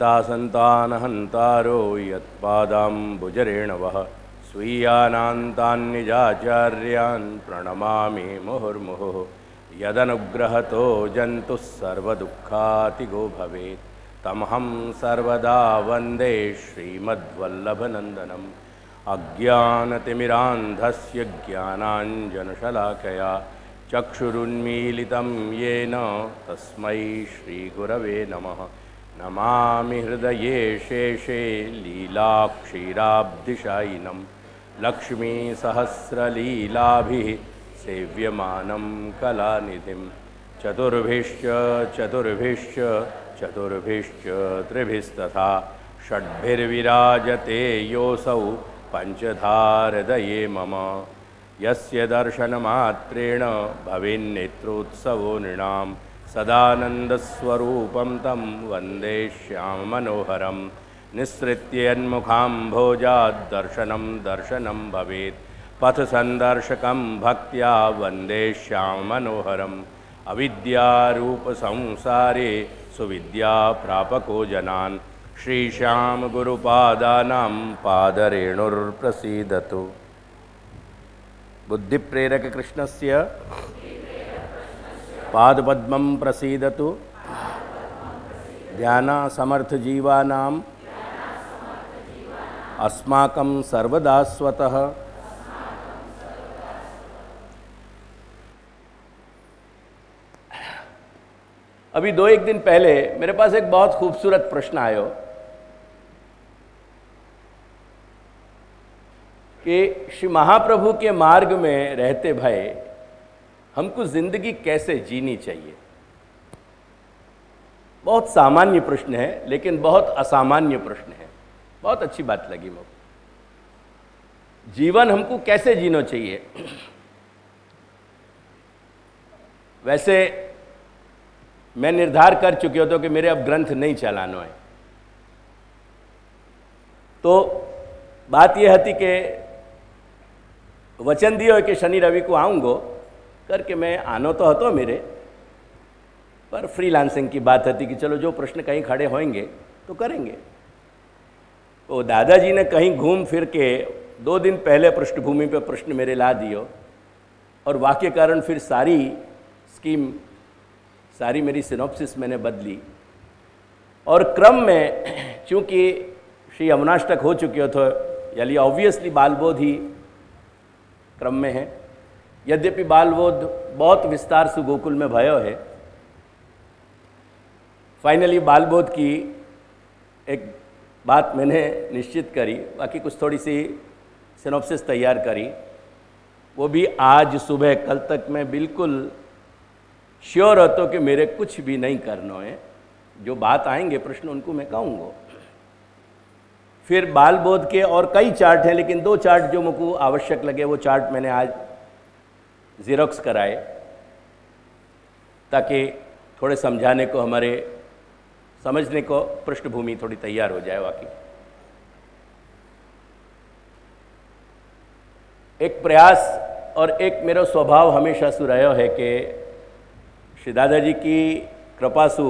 हन्ता हन्तारो यत्पादाम्बुजरेणवः स्वीयानान्तान्निजाचार्यान् प्रणमामि मुहुर्मुहुः। यदनुग्रहतो जन्तुः सर्वदुःखातिगो भवेत् तमहं सर्वदा वन्दे श्रीमद्वल्लभनन्दनम्। अज्ञानतिमिरान्धस्य ज्ञानाञ्जनशलाकया चक्षुरुन्मीलितं येन तस्मै श्रीगुरवे नमः। नमामि हृदये शेषे लीलाक्षीराब्धिशायिनं लक्ष्मीसहस्रलीलाभिः सेव्यमानं कलानिधिं। चतुर्भिश्च चतुर्भिश्च चतुर्भिश्च त्रिभिस्तथा षड्भिर्विराजते योऽसौ पञ्चधारदये मम। यस्य दर्शनमात्रेण भवेन्नेत्रोत्सवो नृणां सदानन्दस्वरूपं तं वन्दे श्याममनोहरं। निःसृत्यन्मुखाम्भोजात् दर्शनं दर्शनं भवेत् पथसन्दर्शकं भक्त्या वन्दे श्याममनोहरम्। अविद्यारूपसंसारे सुविद्याप्रापको जनान् श्रीश्यामगुरुपादानां पादरेणुर्प्रसीदतु। बुद्धिप्रेरककृष्णस्य पादपद्मं प्रसीदतु। ध्यानासमर्थजीवानाम् अस्माकं सर्वदा स्वतः। अभी 2-1 दिन पहले मेरे पास एक बहुत खूबसूरत प्रश्न आयो कि श्री महाप्रभु के मार्ग में रहते भय हमको जिंदगी कैसे जीनी चाहिए। बहुत सामान्य प्रश्न है लेकिन बहुत असामान्य प्रश्न है। बहुत अच्छी बात लगी मुझे। जीवन हमको कैसे जीना चाहिए। वैसे मैं निर्धार कर चुके होता कि मेरे अब ग्रंथ नहीं चलाना है। तो बात यह थी कि वचन दियो कि शनि रवि को आऊँगो करके मैं आनो तो हतो मेरे, पर फ्रीलांसिंग की बात थी कि चलो जो प्रश्न कहीं खड़े होंगे तो करेंगे। तो दादाजी ने कहीं घूम फिर के 2 दिन पहले पृष्ठभूमि पे प्रश्न मेरे ला दियो और वाक्य कारण फिर सारी स्कीम, सारी मेरी सिनॉप्सिस मैंने बदली। और क्रम में चूँकि श्री यमुनाष्टक हो चुके हो तो यानी ऑब्वियसली बालबोध ही क्रम में है। यद्यपि बालबोध बहुत विस्तार से गोकुल में भयो है। फाइनली बालबोध की एक बात मैंने निश्चित करी, बाकी कुछ थोड़ी सी सिनॉप्सिस तैयार करी, वो भी आज सुबह। कल तक मैं बिल्कुल श्योर होता कि मेरे कुछ भी नहीं करना है। जो बात आएंगे प्रश्न उनको मैं कहूँगा। फिर बालबोध के और कई चार्ट हैं लेकिन 2 चार्ट जो मुझको आवश्यक लगे वो चार्ट मैंने आज ज़ेरॉक्स कराए ताकि थोड़े समझाने को, हमारे समझने को पृष्ठभूमि थोड़ी तैयार हो जाए। वाकई एक प्रयास और एक मेरा स्वभाव हमेशा से रहा है कि श्री दादाजी की कृपा से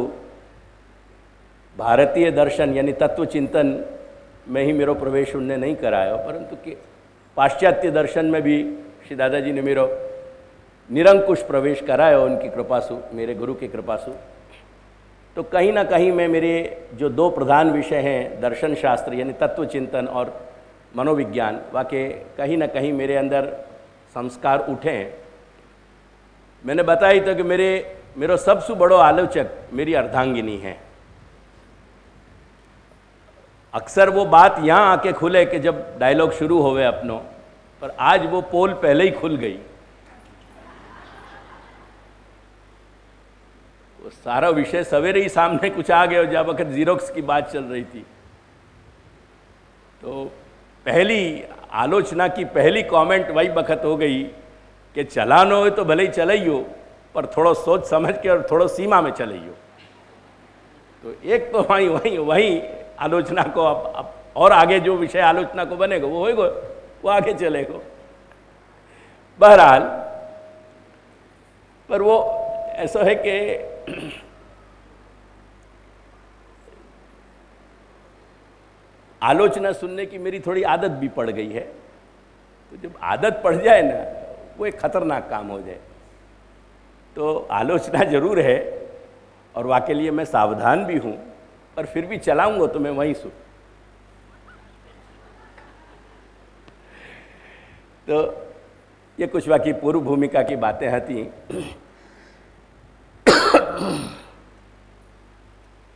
भारतीय दर्शन यानी तत्व चिंतन में ही मेरा प्रवेश उनने नहीं कराया, परंतु कि पाश्चात्य दर्शन में भी श्री दादाजी ने मेरा निरंकुश प्रवेश कराया उनकी कृपा से, मेरे गुरु की कृपा से। तो कहीं ना कहीं मैं, मेरे जो 2 प्रधान विषय हैं दर्शन शास्त्र यानी तत्व चिंतन और मनोविज्ञान, वाकई कहीं ना कहीं मेरे अंदर संस्कार उठे हैं। मैंने बताया था कि मेरा सबसे बड़ो आलोचक मेरी अर्धांगिनी है। अक्सर वो बात यहाँ आके खुले कि जब डायलॉग शुरू होवे अपनों, पर आज वो पोल पहले ही खुल गई। वो सारा विषय सवेरे ही सामने कुछ आ गया जब वक्त जीरोक्स की बात चल रही थी। तो पहली आलोचना की पहली कमेंट वही बखत हो गई कि चलानो हो तो भले ही चलाइयो, पर थोड़ा सोच समझ के और थोड़ा सीमा में चलाइयो। तो एक तो वहीं आलोचना को अब और आगे जो विषय आलोचना को बनेगा वो होएगा, वो आगे चलेगा। बहरहाल, पर वो ऐसा है कि आलोचना सुनने की मेरी थोड़ी आदत भी पड़ गई है। तो जब आदत पड़ जाए ना, वो एक खतरनाक काम हो जाए। तो आलोचना जरूर है और वाकई लिए मैं सावधान भी हूँ, पर फिर भी चलाऊंगा तो मैं वहीं सुन। तो ये कुछ बाकी पूर्व भूमिका की बातें थी।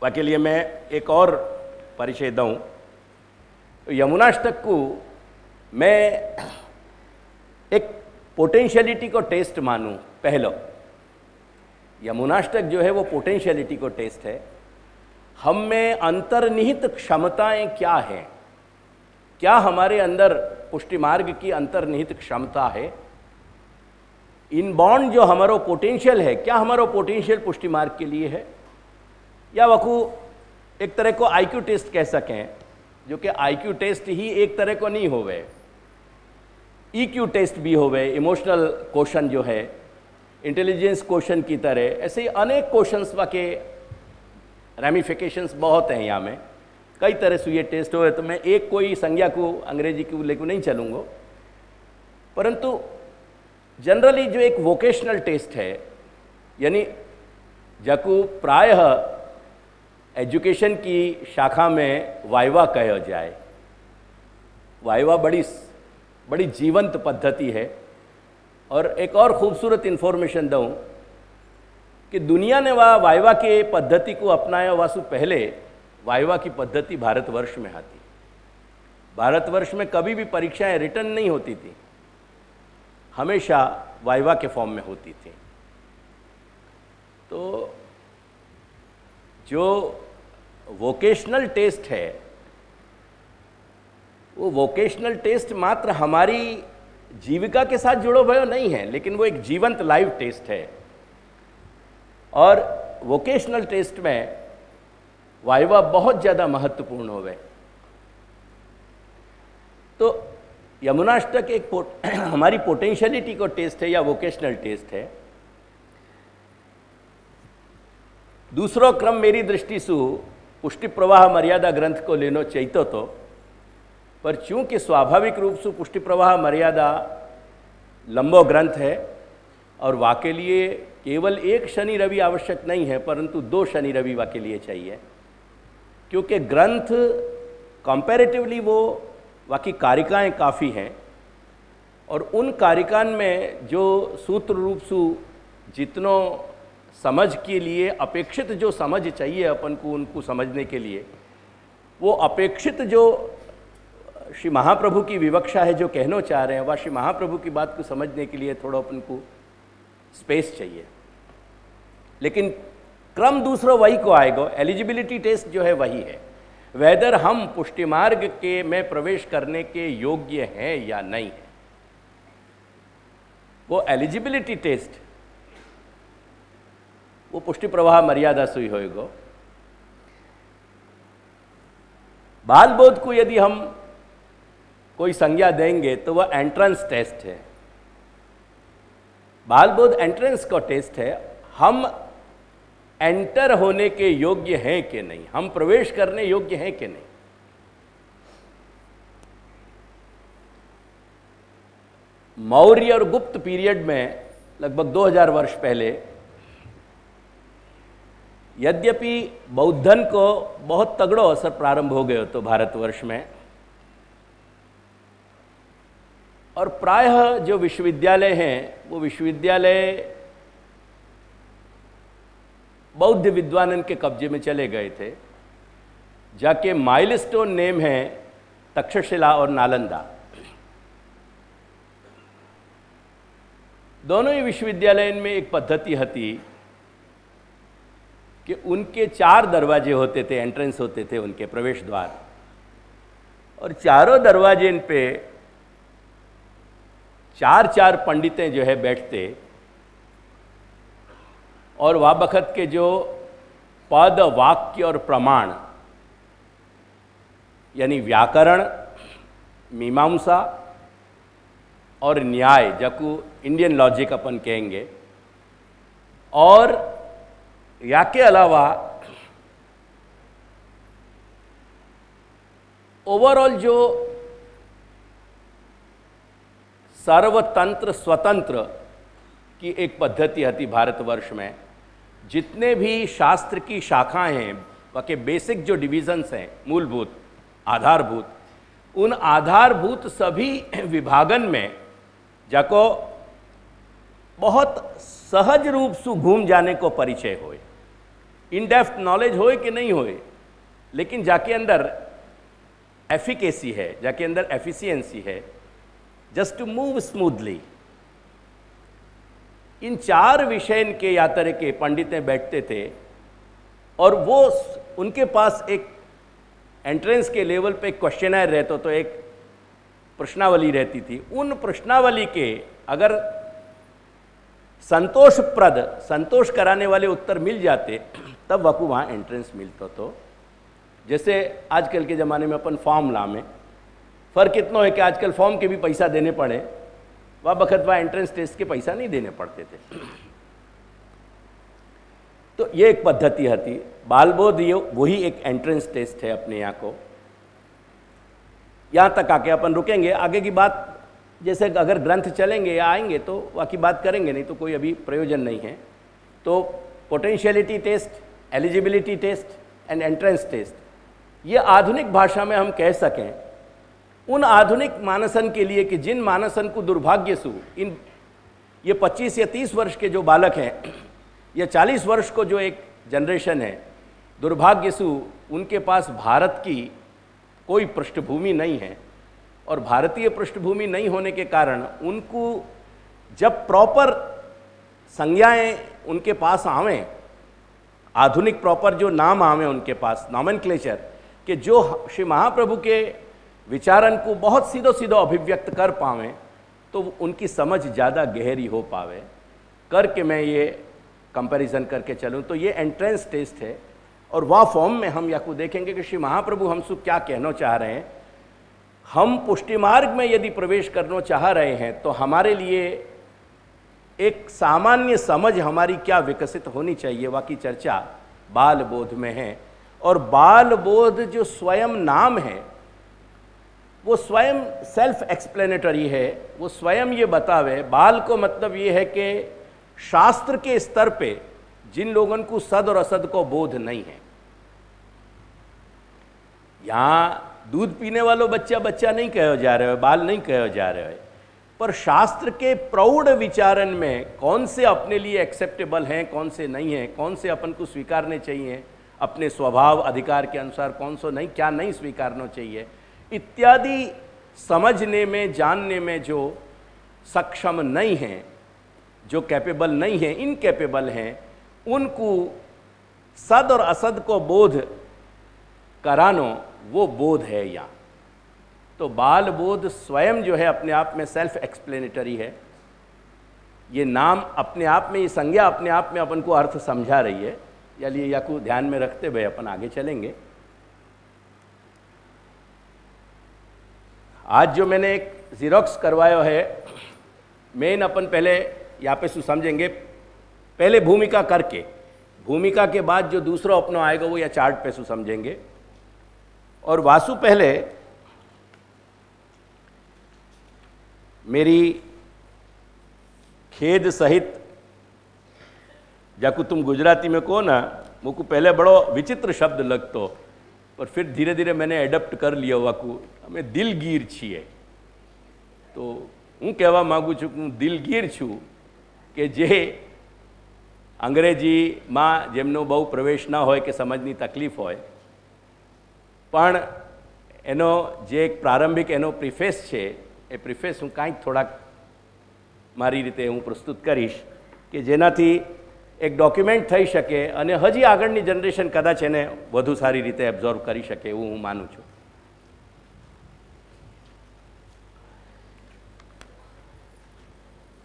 वाकई लिए मैं एक और परिचय दूँ तो यमुनाष्टक को मैं एक पोटेंशियलिटी को टेस्ट मानूं। पहलो यमुनाष्टक जो है वो पोटेंशियलिटी को टेस्ट है। हम में अंतर्निहित क्षमताएं क्या हैं, क्या हमारे अंदर पुष्टि मार्ग की अंतर्निहित क्षमता है, इनबॉर्न जो हमारा पोटेंशियल है, क्या हमारा पोटेंशियल पुष्टि मार्ग के लिए है, या वकू एक तरह को आईक्यू टेस्ट कह सकें, जो कि आईक्यू टेस्ट ही एक तरह को नहीं होवे, ईक्यू टेस्ट भी होवे, इमोशनल क्वेश्चन जो है इंटेलिजेंस क्वेश्चन की तरह। ऐसे ही अनेक क्वेश्चंस के रैमिफिकेशंस बहुत हैं यहाँ में, कई तरह से ये टेस्ट हुए। तो मैं एक कोई संज्ञा को अंग्रेजी को लेकर नहीं चलूँगा, परंतु जनरली जो एक वोकेशनल टेस्ट है, यानी जको प्रायः एजुकेशन की शाखा में वाइवा कहा जाए। वाइवा बड़ी जीवंत पद्धति है। और एक और खूबसूरत इन्फॉर्मेशन दूँ कि दुनिया ने वाइवा के पद्धति को अपनाया, वासु पहले वाइवा की पद्धति भारतवर्ष में आती। भारतवर्ष में कभी भी परीक्षाएं रिटर्न नहीं होती थी, हमेशा वाइवा के फॉर्म में होती थी। तो जो वोकेशनल टेस्ट है, वो वोकेशनल टेस्ट मात्र हमारी जीविका के साथ जुड़ो भयो नहीं है, लेकिन वो एक जीवंत लाइव टेस्ट है। और वोकेशनल टेस्ट में वाइवा बहुत ज़्यादा महत्वपूर्ण हो गए। तो यमुनाष्टक एक हमारी पोटेंशियलिटी को टेस्ट है या वोकेशनल टेस्ट है। दूसरो क्रम मेरी दृष्टि से पुष्टि प्रवाह मर्यादा ग्रंथ को लेनो चाहिए तो, पर चूंकि स्वाभाविक रूप से पुष्टि प्रवाह मर्यादा लंबो ग्रंथ है और वाके लिए केवल एक शनि रवि आवश्यक नहीं है, परंतु 2 शनि रवि वाके लिए चाहिए, क्योंकि ग्रंथ कंपैरेटिवली वो वाकी कारिकाएँ काफ़ी हैं और उन कारिकान में जो सूत्र रूप से जितनों समझ के लिए अपेक्षित जो समझ चाहिए अपन को, उनको समझने के लिए वो अपेक्षित जो श्री महाप्रभु की विवक्षा है, जो कहना चाह रहे हैं, वह श्री महाप्रभु की बात को समझने के लिए थोड़ा अपन को स्पेस चाहिए। लेकिन क्रम दूसरा वही को आएगा, एलिजिबिलिटी टेस्ट जो है वही है, वेदर हम पुष्टि मार्ग के में प्रवेश करने के योग्य हैं या नहीं है। वो एलिजिबिलिटी टेस्ट वो पुष्टि प्रवाह मर्यादा से ही होएगा। बाल बोध को यदि हम कोई संज्ञा देंगे तो वह एंट्रेंस टेस्ट है। बाल बोध एंट्रेंस का टेस्ट है, हम एंटर होने के योग्य हैं कि नहीं, हम प्रवेश करने योग्य हैं कि नहीं। मौर्य और गुप्त पीरियड में लगभग 2000 वर्ष पहले, यद्यपि बौद्धन को बहुत तगड़ो असर प्रारंभ हो गया तो भारतवर्ष में, और प्रायः जो विश्वविद्यालय हैं वो विश्वविद्यालय बौद्ध विद्वानन के कब्जे में चले गए थे, जाके माइलस्टोन नेम है तक्षशिला और नालंदा। दोनों ही विश्वविद्यालय में एक पद्धति थी कि उनके 4 दरवाजे होते थे, एंट्रेंस होते थे उनके प्रवेश द्वार, और चारों दरवाजे इन पे 4 पंडितें जो है बैठते, और वह बखत के जो पद, वाक्य और प्रमाण यानी व्याकरण, मीमांसा और न्याय, जको इंडियन लॉजिक अपन कहेंगे, और या के अलावा ओवरऑल जो सर्वतंत्र स्वतंत्र की एक पद्धति थी भारतवर्ष में, जितने भी शास्त्र की शाखाएं हैं, बाकी बेसिक जो डिविजन्स हैं, मूलभूत आधारभूत, उन आधारभूत सभी विभागन में जाको बहुत सहज रूप से घूम जाने को परिचय होए, इन डेप्थ नॉलेज होए कि नहीं होए, लेकिन जाके अंदर एफिकेसी है, जाके अंदर एफिशिएंसी है, जस्ट टू मूव स्मूथली। इन 4 विषय के यात्रा के पंडितें बैठते थे और वो उनके पास एक एंट्रेंस के लेवल पे क्वेश्चनर रहता, तो एक प्रश्नावली रहती थी। उन प्रश्नावली के अगर संतोषप्रद, संतोष कराने वाले उत्तर मिल जाते, तब वकू वहाँ एंट्रेंस मिलता। तो जैसे आजकल के ज़माने में अपन फॉर्म लामे, फ़र्क इतना है कि आजकल फॉर्म के भी पैसा देने पड़े, वह बखत वह एंट्रेंस टेस्ट के पैसा नहीं देने पड़ते थे। तो ये एक पद्धति थी। बालबोध ये वही एक एंट्रेंस टेस्ट है अपने यहाँ को। यहाँ तक आके अपन रुकेंगे, आगे की बात जैसे अगर ग्रंथ चलेंगे या आएंगे तो बाकी बात करेंगे, नहीं तो कोई अभी प्रयोजन नहीं है। तो potentiality test, eligibility test and entrance test, ये आधुनिक भाषा में हम कह सकें उन आधुनिक मानसन के लिए कि जिन मानसन को दुर्भाग्य से इन ये 25 या 30 वर्ष के जो बालक हैं या 40 वर्ष को जो एक जनरेशन है, दुर्भाग्य से उनके पास भारत की कोई पृष्ठभूमि नहीं है, और भारतीय पृष्ठभूमि नहीं होने के कारण उनको जब प्रॉपर संज्ञाएं उनके पास आवें, आधुनिक प्रॉपर जो नाम आवें उनके पास, नॉमेनक्लेचर कि जो श्री महाप्रभु के विचारन को बहुत सीधो सीधो अभिव्यक्त कर पावें, तो उनकी समझ ज़्यादा गहरी हो पावे करके मैं ये कंपैरिजन करके चलूँ। तो ये एंट्रेंस टेस्ट है, और वह फॉर्म में हम याकू देखेंगे कि श्री महाप्रभु हमसे क्या कहना चाह रहे हैं। हम पुष्टि मार्ग में यदि प्रवेश करना चाह रहे हैं तो हमारे लिए एक सामान्य समझ हमारी क्या विकसित होनी चाहिए, वाकी चर्चा बाल बोध में है। और बाल बोध जो स्वयं नाम है वो स्वयं सेल्फ एक्सप्लेनेटरी है, वो स्वयं ये बतावे। बाल को मतलब ये है कि शास्त्र के स्तर पे जिन लोगों को सद और असद को बोध नहीं है। यहाँ दूध पीने वालों बच्चा बच्चा नहीं कहो जा रहे हो, बाल नहीं कहो जा रहे हो, पर शास्त्र के प्रौढ़ विचारन में कौन से अपने लिए एक्सेप्टेबल हैं, कौन से नहीं हैं, कौन से अपन को स्वीकारने चाहिए अपने स्वभाव अधिकार के अनुसार, कौन सो नहीं, क्या नहीं स्वीकारना चाहिए इत्यादि समझने में, जानने में जो सक्षम नहीं हैं, जो कैपेबल नहीं हैं, इनकैपेबल हैं, उनको सद और असद को बोध करानो वो बोध है यहाँ। तो बाल बोध स्वयं जो है अपने आप में सेल्फ एक्सप्लेनेटरी है। ये नाम अपने आप में, ये संज्ञा अपने आप में अपन को अर्थ समझा रही है। चलिए या को ध्यान में रखते हुए अपन आगे चलेंगे। आज जो मैंने एक ज़ेरॉक्स करवाया है, मेन अपन पहले यहाँ पे समझेंगे, पहले भूमिका करके, भूमिका के बाद जो दूसरा अपना आएगा वो या चार्ट पे समझेंगे। और वासु पहले मेरी खेद सहित, जाकू तुम गुजराती में कहो ना, मुझको पहले बड़ो विचित्र शब्द लगतो, पर फिर धीरे धीरे मैंने एडप्ट कर लिया। वाकू हमें दिलगीर छीए, तो हूँ कहवा मागू छूँ हूँ दिलगीर छूँ कि जे अंग्रेजी में जेमनो बहु प्रवेश ना होय कि समझनी तकलीफ होय, पण एनो जे एक प्रारंभिक एनो प्रीफेस छे, ए प्रीफेस हूँ कांईक थोड़ाक मारी रीते हूँ प्रस्तुत करीश कि जेनाथी एक डॉक्यूमेंट थई शके अने हजी आगळनी जनरेशन कदाच एने वधु सारी रीते एब्जॉर्व करी शके एवुं हूँ मानु छूं।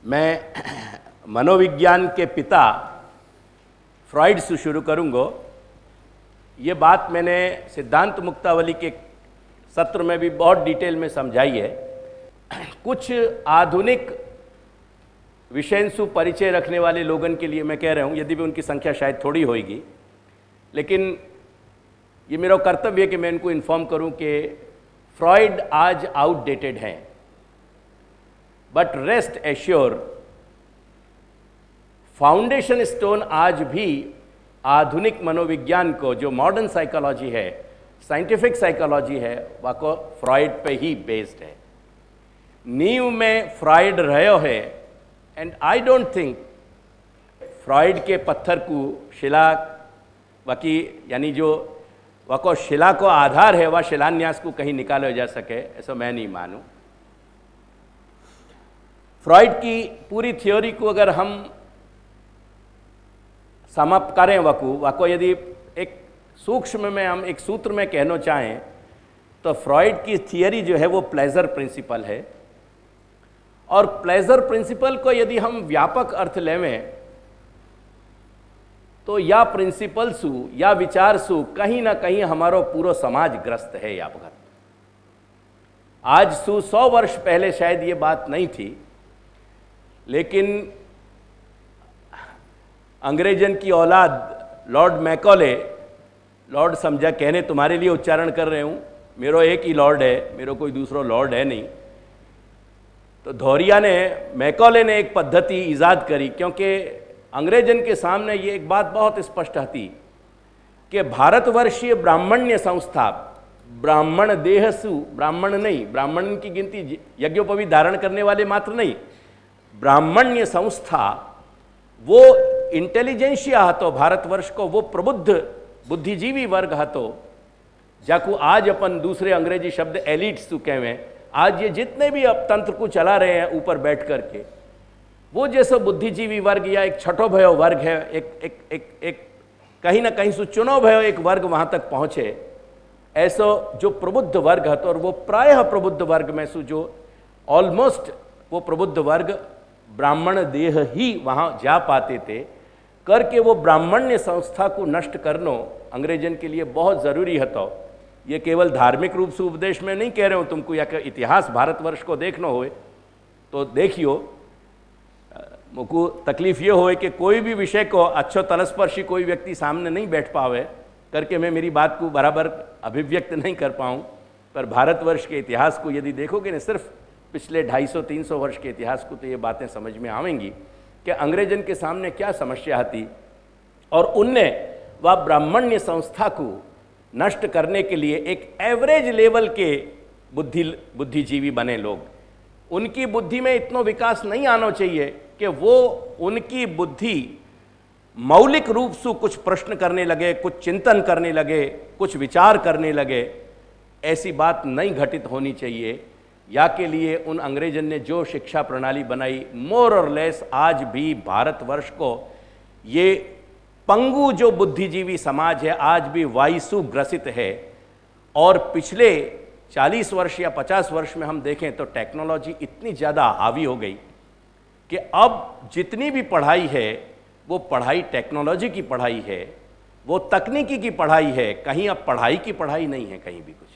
मैं मनोविज्ञान के पिता फ्रॉइड से शुरू करूँगा। ये बात मैंने सिद्धांत मुक्तावली के सत्र में भी बहुत डिटेल में समझाई है। कुछ आधुनिक विषय से परिचय रखने वाले लोगों के लिए मैं कह रहा हूँ, यदि भी उनकी संख्या शायद थोड़ी होगी, लेकिन ये मेरा कर्तव्य है कि मैं इनको इन्फॉर्म करूँ कि फ्रॉइड आज आउटडेटेड हैं, but rest assure foundation stone आज भी आधुनिक मनोविज्ञान को, जो मॉडर्न साइकोलॉजी है, साइंटिफिक साइकोलॉजी है, वह को फ्रॉइड पे ही बेस्ड है। नींव में फ्रॉइड रहे है, and I don't think Freud के पत्थर को शिला वकी यानी जो वको शिला को आधार है वह शिलान्यास को कहीं निकाला जा सके, ऐसा मैं नहीं मानूं। फ्रॉइड की पूरी थ्योरी को अगर हम समाप्त करें वको यदि एक सूक्ष्म में हम एक सूत्र में कहना चाहें तो फ्रॉइड की थियरी जो है वो प्लेजर प्रिंसिपल है, और प्लेजर प्रिंसिपल को यदि हम व्यापक अर्थ लेवें तो या प्रिंसिपल सु या विचार सु कहीं ना कहीं हमारो पूरा समाज ग्रस्त है या भगत। आज सु 100 वर्ष पहले शायद ये बात नहीं थी, लेकिन अंग्रेजन की औलाद लॉर्ड मैकॉले, लॉर्ड समझा कहने तुम्हारे लिए उच्चारण कर रहे हूँ, मेरो एक ही लॉर्ड है, मेरो कोई दूसरा लॉर्ड है नहीं। तो धौरिया ने, मैकॉले ने एक पद्धति ईजाद करी, क्योंकि अंग्रेजन के सामने ये एक बात बहुत स्पष्ट थी कि भारतवर्षीय ब्राह्मण्य संस्था, ब्राह्मण देहसु, ब्राह्मण नहीं, ब्राह्मण की गिनती यज्ञोपवीत धारण करने वाले मात्र नहीं, ब्राह्मण्य संस्था वो इंटेलिजेंशिया हतो भारतवर्ष को, वो प्रबुद्ध बुद्धिजीवी वर्ग हतो, जाकू आज अपन दूसरे अंग्रेजी शब्द एलिट्स कहें। आज ये जितने भी अब तंत्र को चला रहे हैं ऊपर बैठ करके, वो जैसे बुद्धिजीवी वर्ग या एक छठो भयो वर्ग है, एक कहीं ना कहीं से चुनो भयो एक वर्ग वहां तक पहुंचे, ऐसा जो प्रबुद्ध वर्ग है, तो और वो प्रायः प्रबुद्ध वर्ग में से जो ऑलमोस्ट वो प्रबुद्ध वर्ग ब्राह्मण देह ही वहां जा पाते थे, करके वो ब्राह्मण्य संस्था को नष्ट करना अंग्रेजन के लिए बहुत जरूरी है। तो ये केवल धार्मिक रूप से उपदेश में नहीं कह रहे हूँ तुमको, या कि इतिहास भारतवर्ष को देखना हो तो देखियो। मुझको तकलीफ ये हो कि कोई भी विषय को अच्छो तलस्पर्शी कोई व्यक्ति सामने नहीं बैठ पावे करके मैं मेरी बात को बराबर अभिव्यक्त नहीं कर पाऊँ, पर भारतवर्ष के इतिहास को यदि देखोगे ना, सिर्फ पिछले 250-300 वर्ष के इतिहास को, तो ये बातें समझ में आवेंगी कि अंग्रेजन के सामने क्या समस्या थी, और उनने वह ब्राह्मण्य संस्था को नष्ट करने के लिए एक एवरेज लेवल के बुद्धिजीवी बने लोग, उनकी बुद्धि में इतना विकास नहीं आना चाहिए कि वो उनकी बुद्धि मौलिक रूप से कुछ प्रश्न करने लगे, कुछ चिंतन करने लगे, कुछ विचार करने लगे। ऐसी बात नहीं घटित होनी चाहिए। या के लिए उन अंग्रेजन ने जो शिक्षा प्रणाली बनाई, मोर और लेस आज भी भारतवर्ष को ये पंगु जो बुद्धिजीवी समाज है आज भी वायसु ग्रसित है। और पिछले 40 वर्ष या 50 वर्ष में हम देखें तो टेक्नोलॉजी इतनी ज़्यादा हावी हो गई कि अब जितनी भी पढ़ाई है वो पढ़ाई टेक्नोलॉजी की पढ़ाई है, वो तकनीकी की पढ़ाई है, कहीं अब पढ़ाई की पढ़ाई नहीं है कहीं भी कुछ।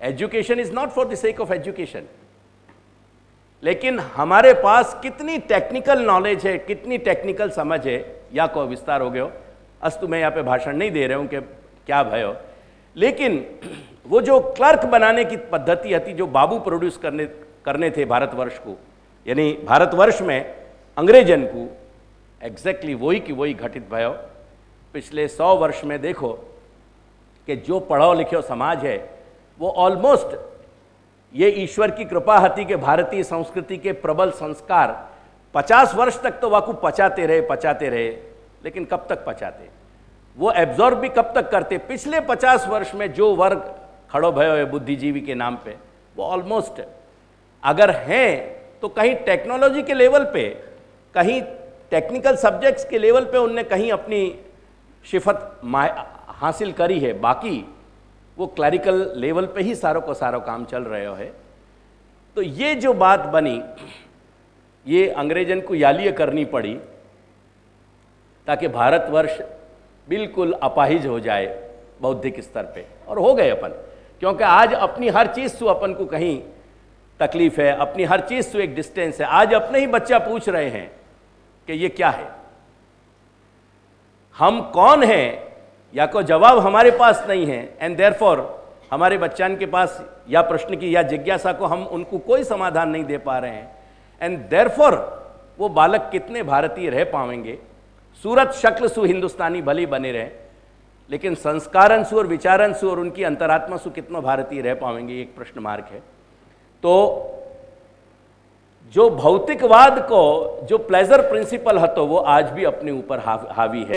Education is not for the sake of education. लेकिन हमारे पास कितनी टेक्निकल नॉलेज है, कितनी टेक्निकल समझ है, या को विस्तार हो गयो। अस्तु मैं यहाँ पे भाषण नहीं दे रहा हूँ कि क्या भयो, लेकिन वो जो क्लर्क बनाने की पद्धति थी जो बाबू प्रोड्यूस करने थे भारतवर्ष को, यानी भारतवर्ष में अंग्रेजन को, एग्जैक्टली वही की वही घटित भयो। पिछले 100 वर्ष में देखो कि जो पढ़ो लिखो समाज है वो ऑलमोस्ट, ये ईश्वर की कृपा हती कि भारतीय संस्कृति के प्रबल संस्कार 50 वर्ष तक तो वाकू पचाते रहे, लेकिन कब तक पचाते, वो एब्जॉर्ब भी कब तक करते। पिछले 50 वर्ष में जो वर्ग खड़ो भयो है बुद्धिजीवी के नाम पे, वो ऑलमोस्ट अगर हैं तो कहीं टेक्नोलॉजी के लेवल पे, कहीं टेक्निकल सब्जेक्ट्स के लेवल पे उनने कहीं अपनी शिफत हासिल करी है, बाकी वो क्लरिकल लेवल पे ही सारों को सारो काम चल रहे है। तो ये जो बात बनी, ये अंग्रेजन को यालिय करनी पड़ी ताकि भारतवर्ष बिल्कुल अपाहिज हो जाए बौद्धिक स्तर पे, और हो गए अपन, क्योंकि आज अपनी हर चीज़ से अपन को कहीं तकलीफ है, अपनी हर चीज़ से एक डिस्टेंस है। आज अपने ही बच्चा पूछ रहे हैं कि ये क्या है, हम कौन हैं, या को जवाब हमारे पास नहीं है। एंड देयरफॉर हमारे बच्चन के पास या प्रश्न की या जिज्ञासा को हम उनको कोई समाधान नहीं दे पा रहे हैं, एंड देयरफॉर वो बालक कितने भारतीय रह पाएंगे। सूरत शक्ल सु हिंदुस्तानी भली बने रहे, लेकिन संस्कारन सु और विचारन सु और उनकी अंतरात्मा सु कितना भारतीय रह पाएंगे, एक प्रश्न मार्क है। तो जो भौतिकवाद को जो प्लेजर प्रिंसिपल हतो वो आज भी अपने ऊपर हावी है।